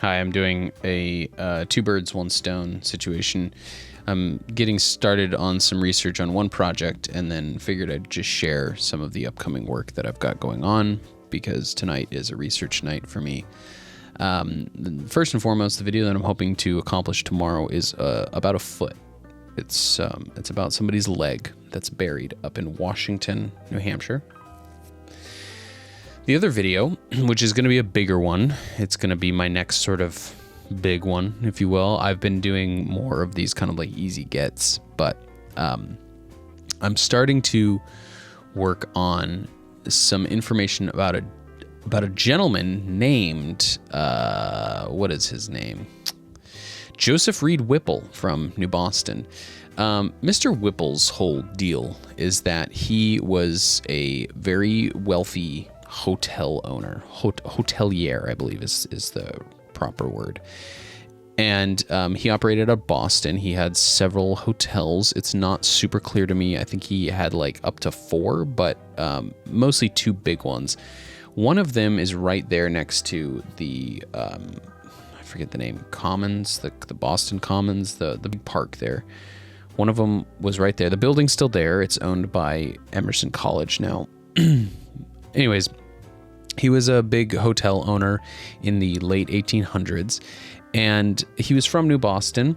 Hi, I'm doing a two birds, one stone situation. I'm getting started on some research on one project and then figured I'd just share some of the upcoming work that I've got going on because tonight is a research night for me. First and foremost, the video that I'm hoping to accomplish tomorrow is about a foot. It's about somebody's leg that's buried up in Washington, New Hampshire. The other video, which is going to be a bigger one, it's going to be my next sort of big one, if you will. I've been doing more of these kind of like easy gets, but I'm starting to work on some information about a gentleman named, what is his name? Joseph Reed Whipple from New Boston. Mr. Whipple's whole deal is that he was a very wealthy hotel owner, hotelier, I believe is the proper word. And he operated out of Boston. He had several hotels. It's not super clear to me. I think he had like up to 4, but mostly 2 big ones. One of them is right there next to the, I forget the name, Commons, the Boston Commons, the big park there. One of them was right there. The building's still there. It's owned by Emerson College now. Anyways, he was a big hotel owner in the late 1800s, and he was from New Boston,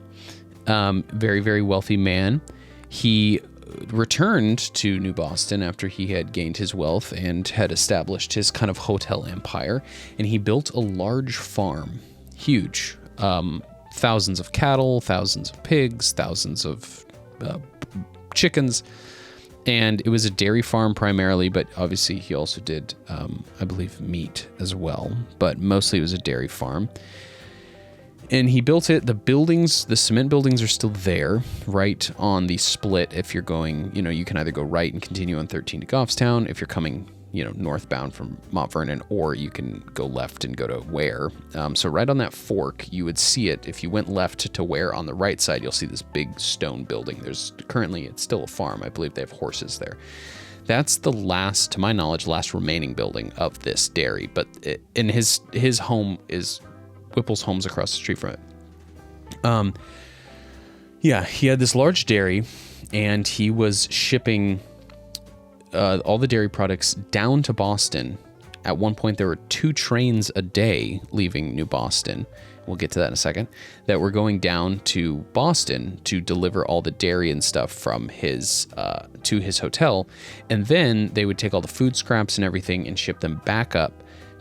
very, very wealthy man. He returned to New Boston after he had gained his wealth and had established his kind of hotel empire, and he built a large farm, huge, thousands of cattle, thousands of pigs, thousands of chickens. And it was a dairy farm primarily, but obviously he also did, I believe, meat as well. But mostly it was a dairy farm. And he built it. The buildings, the cement buildings are still there, right on the split. If you're going, you can either go right and continue on 13 to Goffstown if you're coming, northbound from Mount Vernon, or you can go left and go to Ware. So right on that fork, you would see it. If you went left to Ware on the right side, you'll see this big stone building. It's still a farm. I believe they have horses there. That's the last, to my knowledge, last remaining building of this dairy. But his home is, Whipple's home's across the street from it. He had this large dairy, and he was shipping all the dairy products down to Boston. At one point, there were 2 trains a day leaving New Boston. We'll get to that in a second. That were going down to Boston to deliver all the dairy and stuff from his to his hotel, and then they would take all the food scraps and everything and ship them back up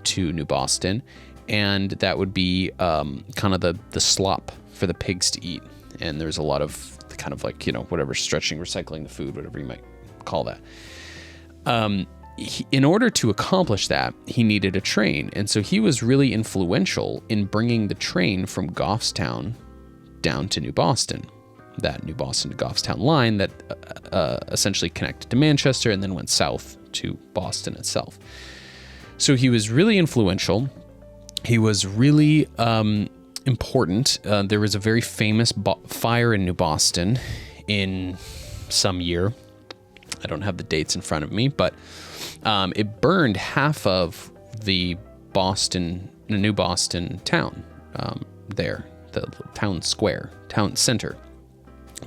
to New Boston, and that would be kind of the slop for the pigs to eat. And there's a lot of kind of like whatever, stretching, recycling the food, whatever you might call that. In order to accomplish that, he needed a train. And so he was really influential in bringing the train from Goffstown down to New Boston, that New Boston to Goffstown line that essentially connected to Manchester and then went south to Boston itself. So he was really influential. He was really important. There was a very famous fire in New Boston in some year. I don't have the dates in front of me, but it burned half of the New Boston town there, the town square, town center.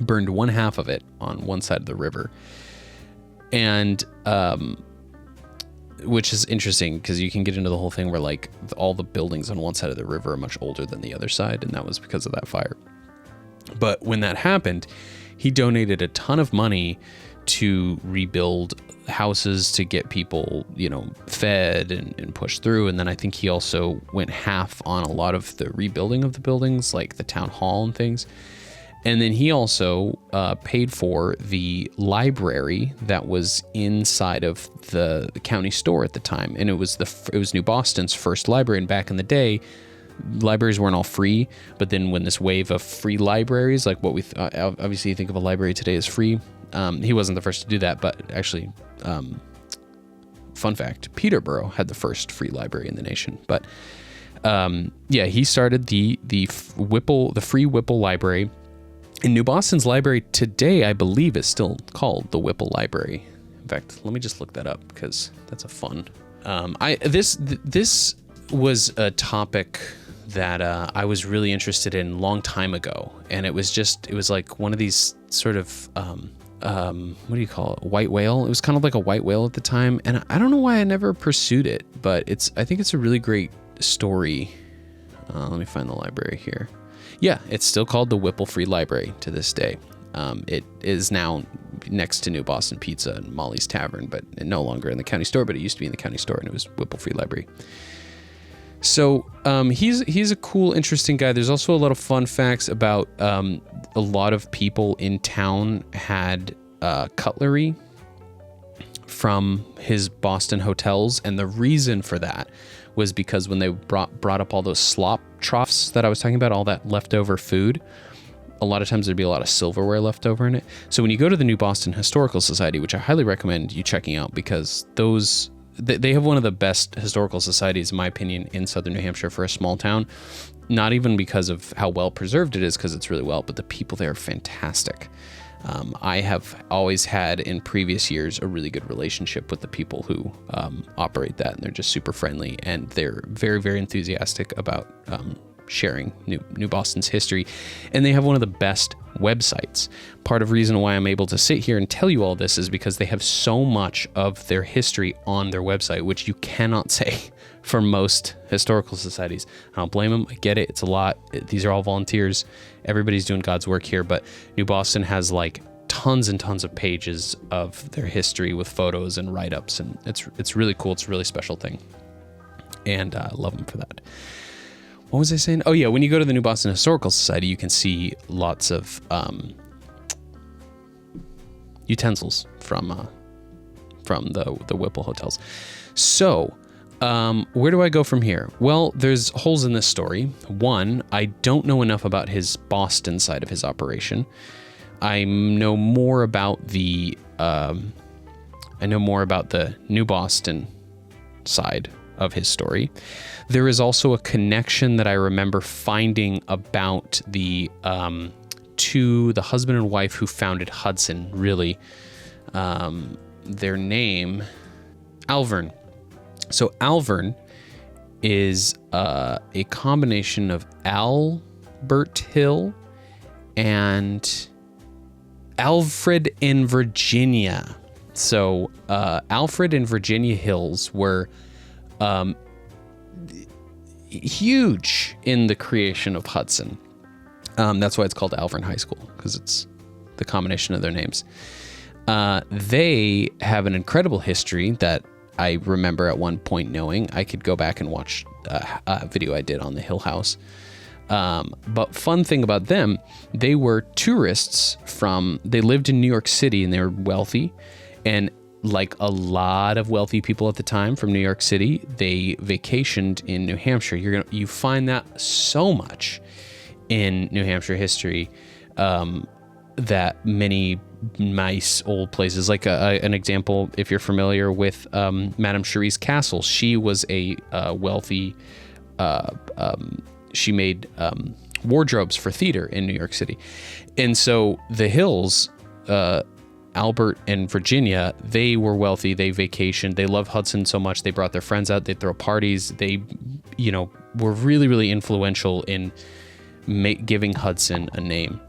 Burned one half of it on one side of the river. And which is interesting because you can get into the whole thing where like all the buildings on one side of the river are much older than the other side, and that was because of that fire. But when that happened, he donated a ton of money to rebuild houses to get people, fed and pushed through. And then I think he also went half on a lot of the rebuilding of the buildings, like the town hall and things. And then he also paid for the library that was inside of the county store at the time. And it was New Boston's first library. And back in the day, libraries weren't all free. But then when this wave of free libraries, like what we obviously you think of a library today as free, he wasn't the first to do that, but actually, fun fact, Peterborough had the first free library in the nation. But he started the free Whipple Library. In New Boston's library today, I believe, is still called the Whipple Library. In fact, let me just look that up because that's a fun. This was a topic that I was really interested in a long time ago, and it was like one of these sort of what do you call it? White whale. It was kind of like a white whale at the time, and I don't know why I never pursued it, but I think it's a really great story. Let me find the library here. Yeah, it's still called the Whipple Free Library to this day. It is now next to New Boston Pizza and Molly's Tavern, but no longer in the county store, but it used to be in the county store, and it was Whipple Free Library. So he's a cool, interesting guy. There's also a lot of fun facts about a lot of people in town had cutlery from his Boston hotels, and the reason for that was because when they brought up all those slop troughs that I was talking about, all that leftover food, a lot of times there'd be a lot of silverware left over in it. So when you go to the New Boston Historical Society, which I highly recommend you checking out, because they have one of the best historical societies, in my opinion, in southern New Hampshire for a small town. Not even because of how well preserved it is, because it's really well, but the people there are fantastic. I have always had in previous years a really good relationship with the people who operate that, and they're just super friendly, and they're very, very enthusiastic about sharing New Boston's history, and they have one of the best websites. Part of the reason why I'm able to sit here and tell you all this is because they have so much of their history on their website, which you cannot say for most historical societies. I don't blame them. I get it. It's a lot. These are all volunteers. Everybody's doing God's work here, but New Boston has like tons and tons of pages of their history with photos and write-ups, and it's really cool. It's a really special thing, and I love them for that. What was I saying? Oh yeah, when you go to the New Boston Historical Society, you can see lots of utensils from the Whipple hotels. So where do I go from here? Well, there's holes in this story. One, I don't know enough about his Boston side of his operation. I know more about the New Boston side of his story. There is also a connection that I remember finding about the husband and wife who founded Hudson, really. Their name, Alvern. So Alvern is a combination of Albert Hill and Alfred and Virginia. So Alfred and Virginia Hills were huge in the creation of Hudson. That's why it's called Alvern High School, because it's the combination of their names. They have an incredible history that I remember at one point knowing. I could go back and watch a video I did on the Hill House. But fun thing about them, they were tourists they lived in New York City, and they were wealthy. And like a lot of wealthy people at the time from New York City, they vacationed in New Hampshire. You find that so much in New Hampshire history, that many nice old places, like an example, if you're familiar with Madame Cherie's Castle, she was a wealthy, she made wardrobes for theater in New York City. And so the Hills, Albert and Virginia, they were wealthy. They vacationed. They loved Hudson so much. They brought their friends out. They'd throw parties. They, were really, really influential in giving Hudson a name.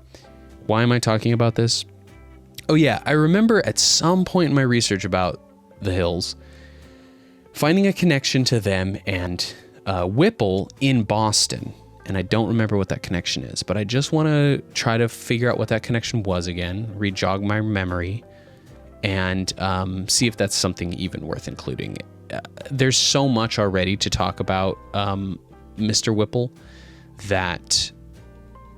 Why am I talking about this? Oh yeah, I remember at some point in my research about the Hills, finding a connection to them and Whipple in Boston. And I don't remember what that connection is, but I just want to try to figure out what that connection was again, re-jog my memory, and see if that's something even worth including. There's so much already to talk about Mr. Whipple that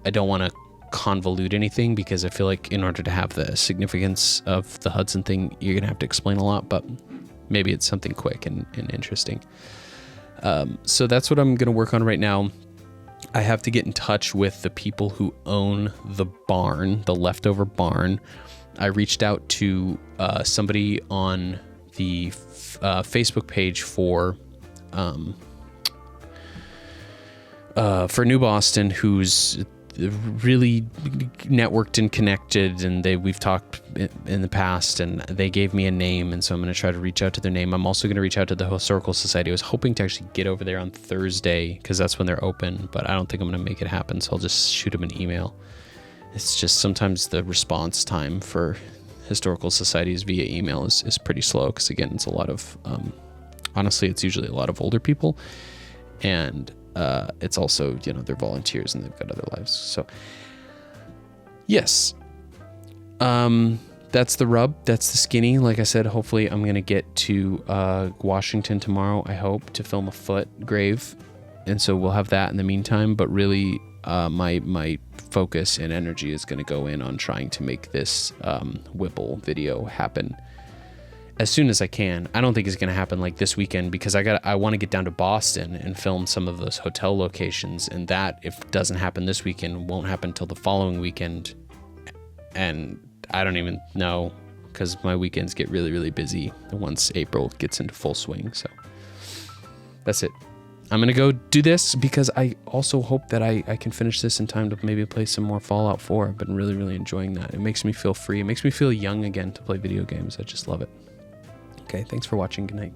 I don't want to convolute anything, because I feel like in order to have the significance of the Hudson thing, you're going to have to explain a lot, but maybe it's something quick and interesting. So that's what I'm going to work on right now. I have to get in touch with the people who own the barn, the leftover barn. I reached out to somebody on the Facebook page for New Boston, who's really networked and connected, and we've talked in the past, and they gave me a name, and so I'm going to try to reach out to their name. I'm also going to reach out to the Historical Society. I was hoping to actually get over there on Thursday because that's when they're open, but I don't think I'm going to make it happen, so I'll just shoot them an email. It's just sometimes the response time for historical societies via email is pretty slow because, again, it's a lot of honestly, it's usually a lot of older people, and it's also, they're volunteers and they've got other lives. So yes, that's the rub. That's the skinny. Like I said, hopefully I'm going to get to Washington tomorrow, I hope, to film a foot grave. And so we'll have that in the meantime. But really, my focus and energy is going to go in on trying to make this Whipple video happen as soon as I can. I don't think it's going to happen like this weekend because I want to get down to Boston and film some of those hotel locations. And that, if it doesn't happen this weekend, won't happen until the following weekend. And I don't even know because my weekends get really, really busy once April gets into full swing. So that's it. I'm going to go do this because I also hope that I can finish this in time to maybe play some more Fallout 4. I've been really, really enjoying that. It makes me feel free. It makes me feel young again to play video games. I just love it. Okay, thanks for watching. Good night.